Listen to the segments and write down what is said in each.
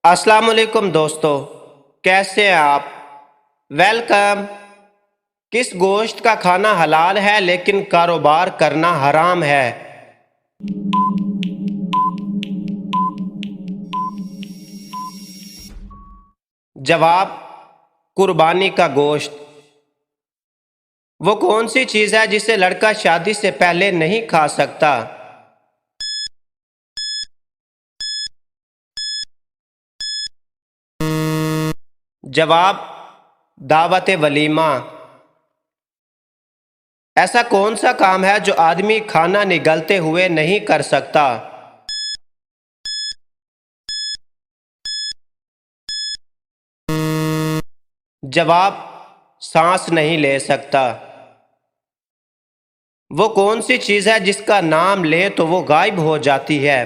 अस्सलाम वालेकुम दोस्तों, कैसे हैं आप? वेलकम। किस गोश्त का खाना हलाल है लेकिन कारोबार करना हराम है? जवाब, कुर्बानी का गोश्त। वो कौन सी चीज़ है जिसे लड़का शादी से पहले नहीं खा सकता? जवाब, दावत वलीमा। ऐसा कौन सा काम है जो आदमी खाना निगलते हुए नहीं कर सकता? जवाब, सांस नहीं ले सकता। वो कौन सी चीज़ है जिसका नाम ले तो वो गायब हो जाती है?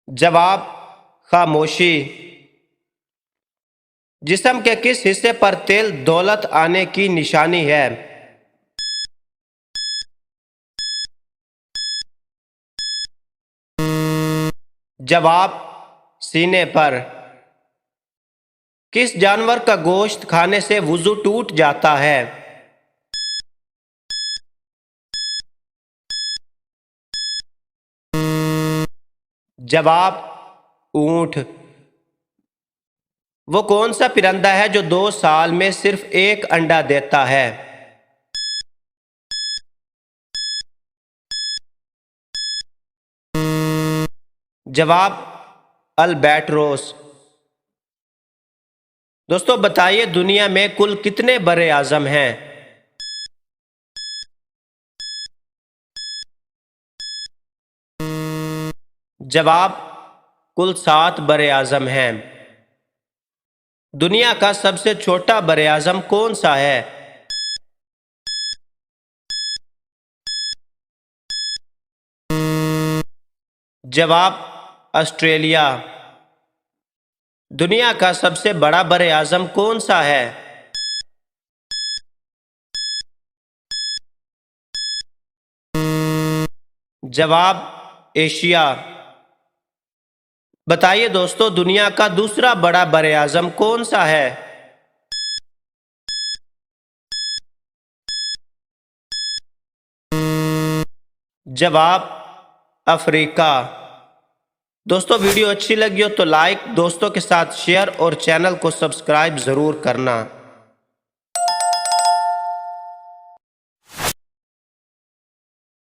जवाब, खामोशी। जिस्म के किस हिस्से पर तेल दौलत आने की निशानी है? जवाब, सीने पर। किस जानवर का गोश्त खाने से वुजू टूट जाता है? जवाब, ऊंट। वो कौन सा परिंदा है जो 2 साल में सिर्फ एक अंडा देता है? जवाब, अल्बैट्रोस। दोस्तों बताइए, दुनिया में कुल कितने बड़े आजम हैं? जवाब, कुल 7 बड़े आजम हैं। दुनिया का सबसे छोटा बड़े आजम कौन सा है? जवाब, ऑस्ट्रेलिया। दुनिया का सबसे बड़ा बड़े आजम कौन सा है? जवाब, एशिया। बताइए दोस्तों, दुनिया का दूसरा बड़ा बड़े आजम कौन सा है? जवाब, अफ्रीका। दोस्तों वीडियो अच्छी लगी हो तो लाइक, दोस्तों के साथ शेयर और चैनल को सब्सक्राइब ज़रूर करना।